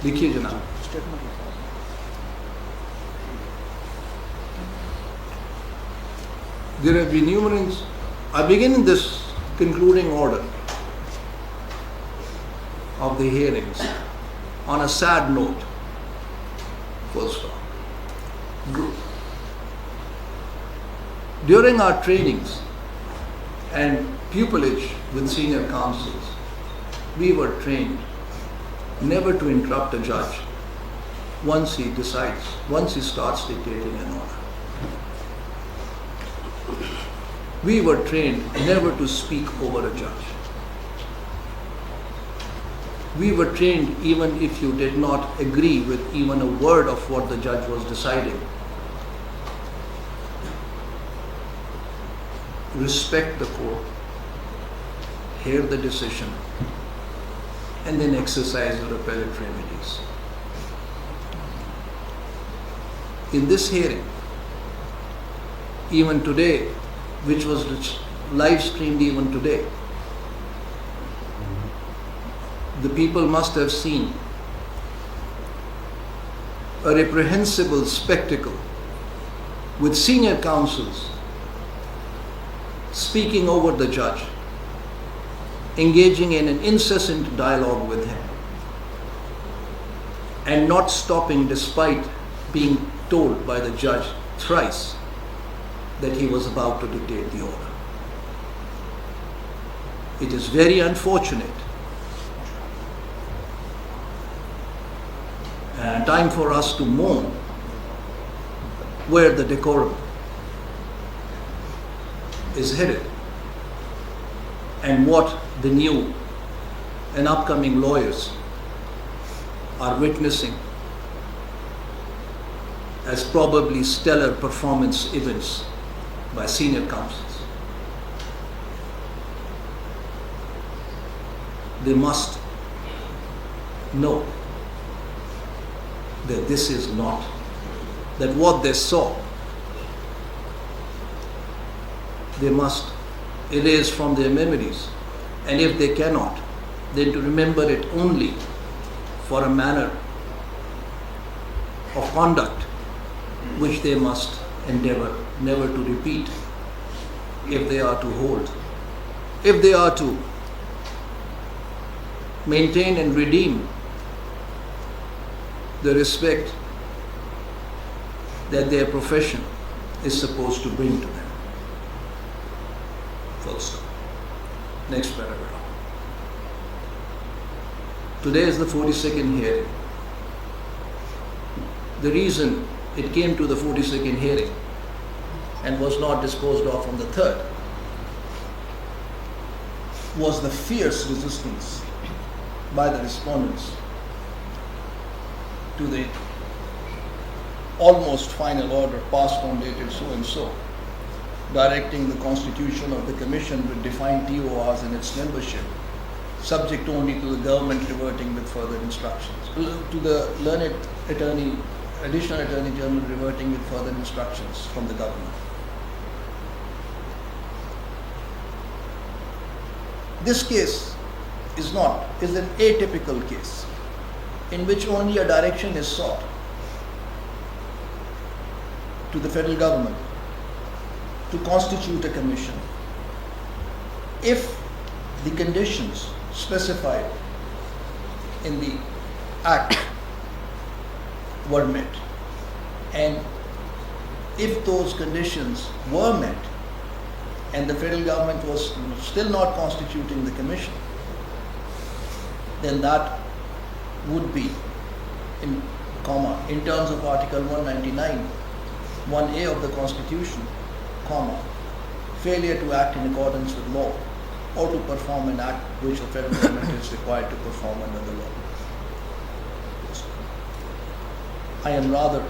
लिखिए जनाब. There have been numerous. I begin in this concluding order of the hearings on a sad note. First off, during our trainings and pupillage with senior counsels, we were trained never to interrupt a judge once he starts dictating an order. We were trained never to speak over a judge. We were trained even if you did not agree with even a word of what the judge was deciding. Respect the court, hear the decision, and then exercise your appellate remedies. In this hearing, even today, which was live streamed even today, the people must have seen a reprehensible spectacle with senior counsels speaking over the judge, engaging in an incessant dialogue with him, and not stopping despite being told by the judge thrice that he was about to dictate the order. It is very unfortunate and time for us to mourn where the decorum is headed and what the new and upcoming lawyers are witnessing as probably stellar performance events by senior counsels. They must know that this is not, that what they saw, they must erase from their memories, and if they cannot, then to remember it only for a manner of conduct which they must endeavor never to repeat if they are to maintain and redeem the respect that their profession is supposed to bring to them. Full stop. Next paragraph. Today is the 42nd hearing. The reason it came to the 42nd hearing and was not disposed of on the 3rd was the fierce resistance by the respondents to the almost final order passed on dated so and so, directing the constitution of the commission with defined TORs and its membership, subject only to the government reverting with further instructions, to the learned attorney, additional attorney general reverting with further instructions from the government. This case is an atypical case in which only a direction is sought to the federal government to constitute a commission if the conditions specified in the act were met, and if those conditions were met and the federal government was still not constituting the commission, then that would be in terms of Article 199, 1A of the Constitution, failure to act in accordance with law or to perform an act which the federal government is required to perform under the law. I am rather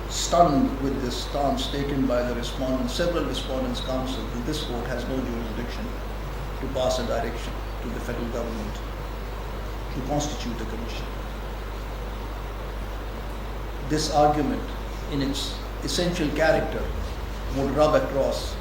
stunned with this stance taken by the respondents, several respondents' counsel, that this court has no jurisdiction to pass a direction to the federal government to constitute a commission. This argument, in its essential character, would rub across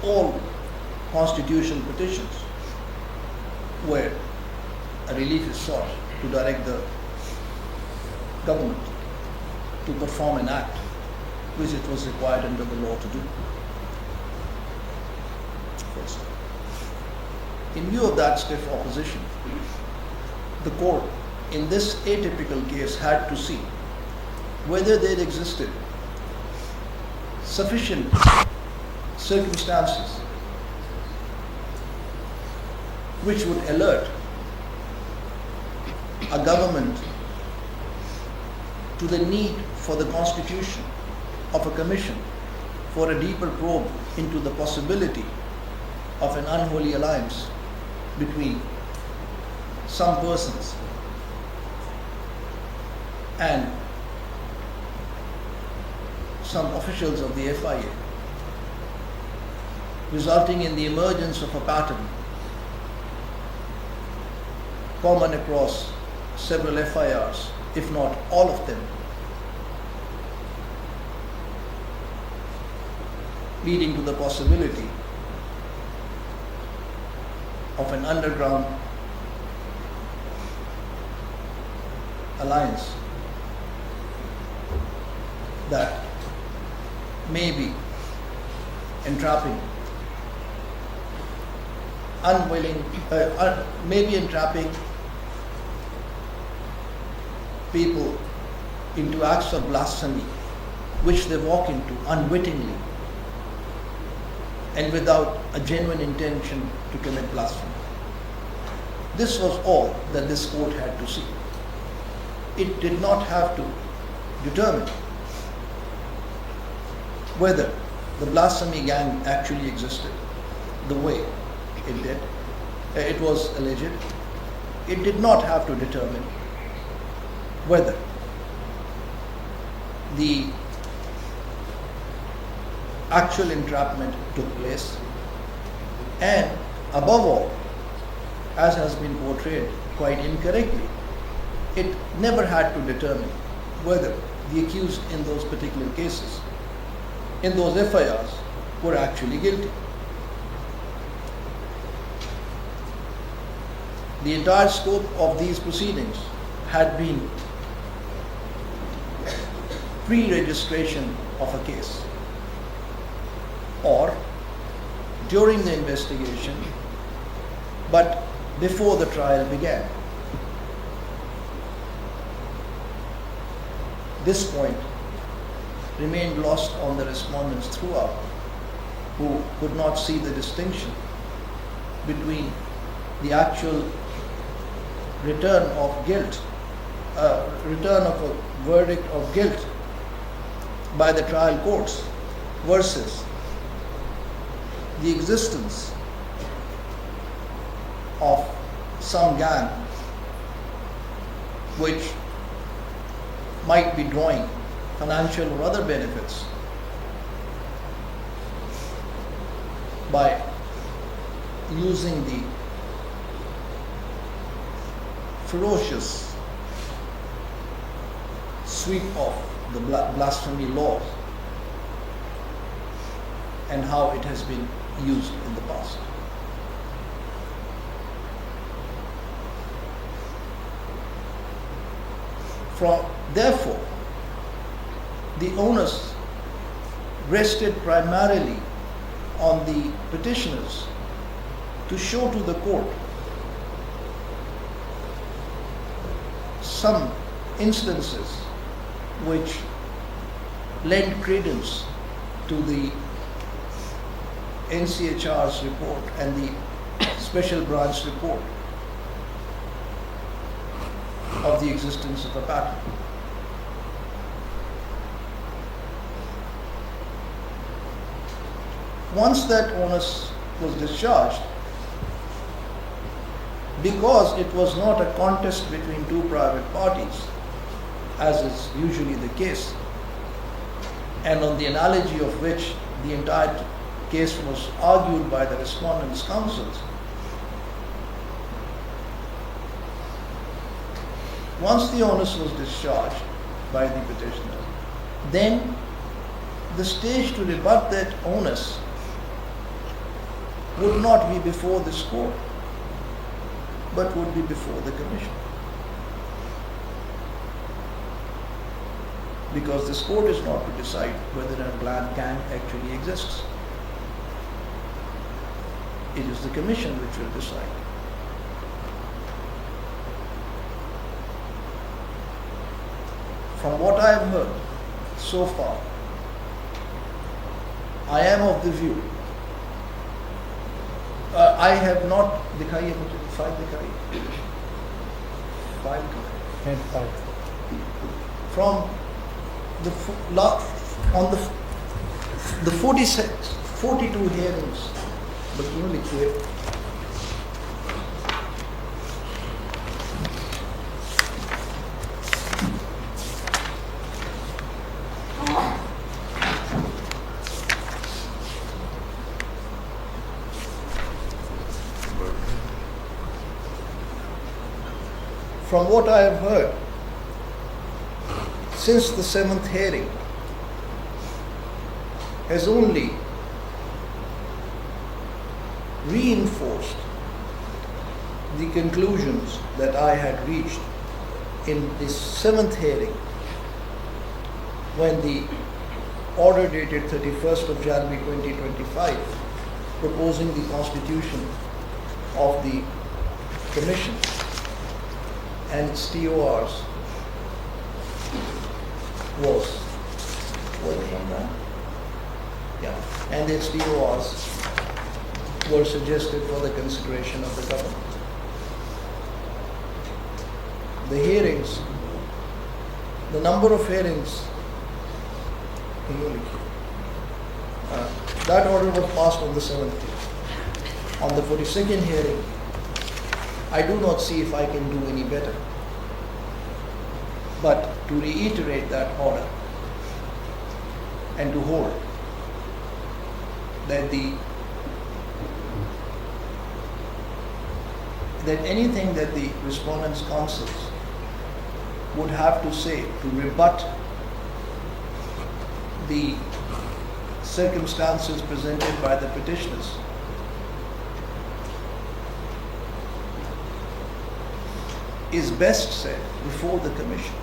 all constitutional petitions where a relief is sought to direct the government to perform an act which it was required under the law to do. First, in view of that stiff opposition, the court in this atypical case had to see whether there existed sufficient circumstances which would alert a government to the need for the constitution of a commission for a deeper probe into the possibility of an unholy alliance between some persons and some officials of the FIA, resulting in the emergence of a pattern common across several FIRs, if not all of them, leading to the possibility of an underground alliance that may be entrapping people into acts of blasphemy which they walk into unwittingly and without a genuine intention to commit blasphemy. This was all that this court had to see. It did not have to determine whether the blasphemy gang actually existed the way it did. It was alleged. It did not have to determine whether the actual entrapment took place, and above all, as has been portrayed quite incorrectly, it never had to determine whether the accused in those particular cases, in those FIRs, were actually guilty. The entire scope of these proceedings had been pre-registration of a case or during the investigation, but before the trial began. This point remained lost on the respondents throughout, who could not see the distinction between the actual return of guilt, return of a verdict of guilt by the trial courts versus the existence of some gang which might be drawing financial or other benefits by using the ferocious sweep of the blasphemy laws and how it has been used in the past. Therefore, the onus rested primarily on the petitioners to show to the court some instances which lend credence to the NCHR's report and the special branch report of the existence of a pattern. Once that onus was discharged, because it was not a contest between two private parties, as is usually the case, and on the analogy of which the entire case was argued by the respondents' counsels, once the onus was discharged by the petitioner, then the stage to rebut that onus would not be before this court. but would be before the commission. Because this court is not to decide whether a black gang actually exists. It is the commission which will decide. From what I have heard so far, I am of the view, I have not दिखाई है मुझे, file दिखाई, file कहाँ है? From the on the 46, 42 hearings, but you know लिखिए. From what I have heard, since the 7th hearing has only reinforced the conclusions that I had reached in the 7th hearing, when the order dated 31st of January 2025 proposing the constitution of the commission and its TORs was it on that? Yeah, and its TORs were suggested for the consideration of the government. The hearings, the number of hearings, that order was passed on the 7th day. On the 42nd hearing, I do not see if I can do any better, but to reiterate that order and to hold that anything that the respondents' counsels would have to say to rebut the circumstances presented by the petitioners is best said before the commission.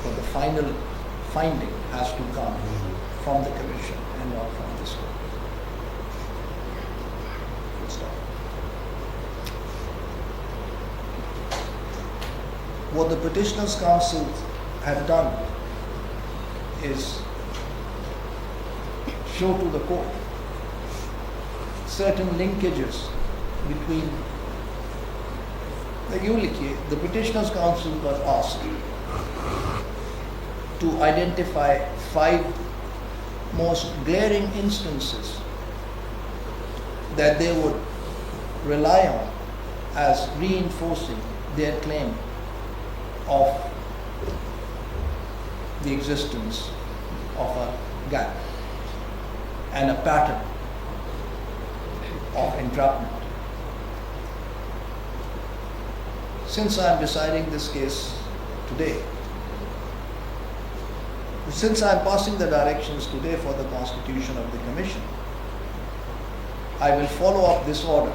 But the final finding has to come from the commission and not from this court. Full stop. What the petitioners' counsel have done is show to the court certain linkages between the petitioners' counsel was asked to identify 5 most glaring instances that they would rely on as reinforcing their claim of the existence of a gang and a pattern of entrapment. Since I am deciding this case today, since I am passing the directions today for the constitution of the commission, I will follow up this order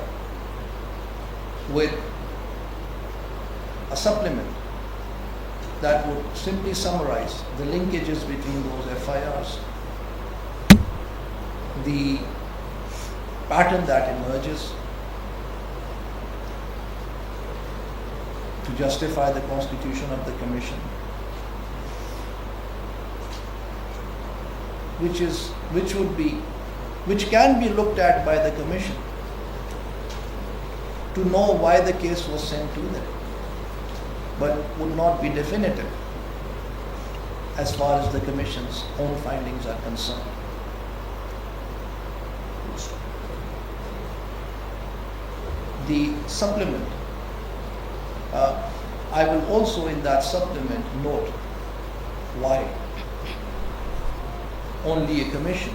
with a supplement that would simply summarize the linkages between those FIRs, the pattern that emerges to justify the constitution of the commission, which can be looked at by the commission to know why the case was sent to them, but would not be definitive as far as the commission's own findings are concerned. The supplement, I will also in that supplement note why only a commission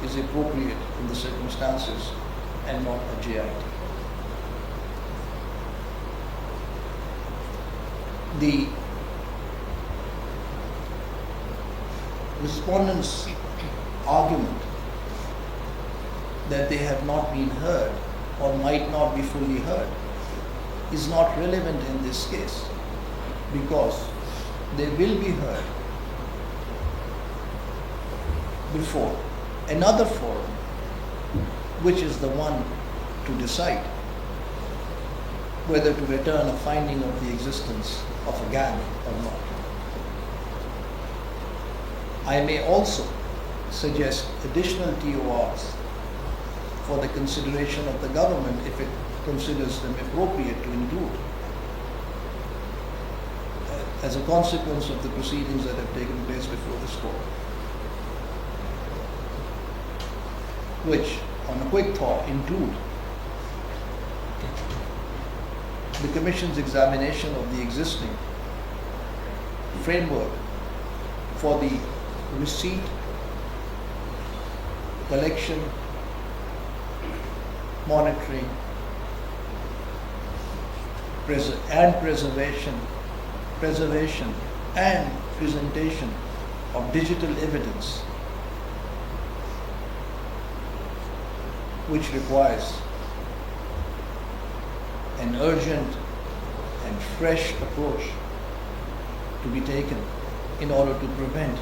is appropriate in the circumstances and not a JIT. The respondent's argument that they have not been heard or might not be fully heard is not relevant in this case, because they will be heard before another forum, which is the one to decide whether to return a finding of the existence of a gang or not. I may also suggest additional TORs for the consideration of the government if it considers them appropriate to include as a consequence of the proceedings that have taken place before this court, which, on a quick thought, include the Commission's examination of the existing framework for the receipt, collection, monitoring, preservation and presentation of digital evidence, which requires an urgent and fresh approach to be taken in order to prevent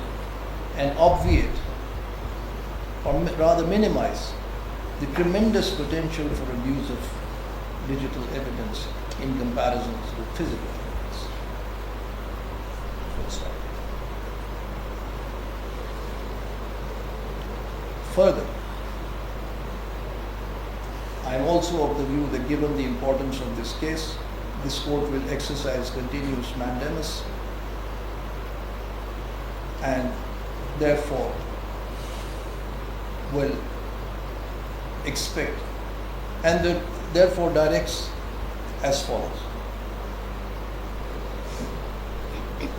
and obviate, or rather minimize, the tremendous potential for abuse of digital evidence in comparison to physical evidence. Full stop. Further, I am also of the view that given the importance of this case, this court will exercise continuous mandamus and therefore will expect and therefore directs as follows.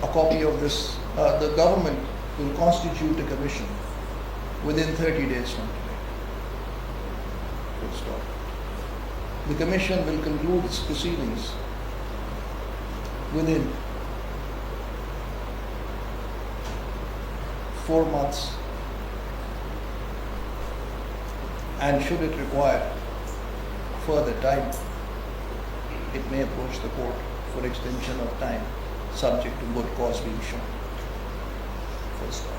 A copy of this, the government will constitute a commission within 30 days from today. Full stop. The commission will conclude its proceedings within 4 months, and should it require further time, it may approach the court for extension of time, subject to good cause being shown. Full stop.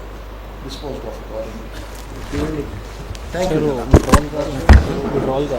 Disposed of accordingly. Thank you. withdrawal का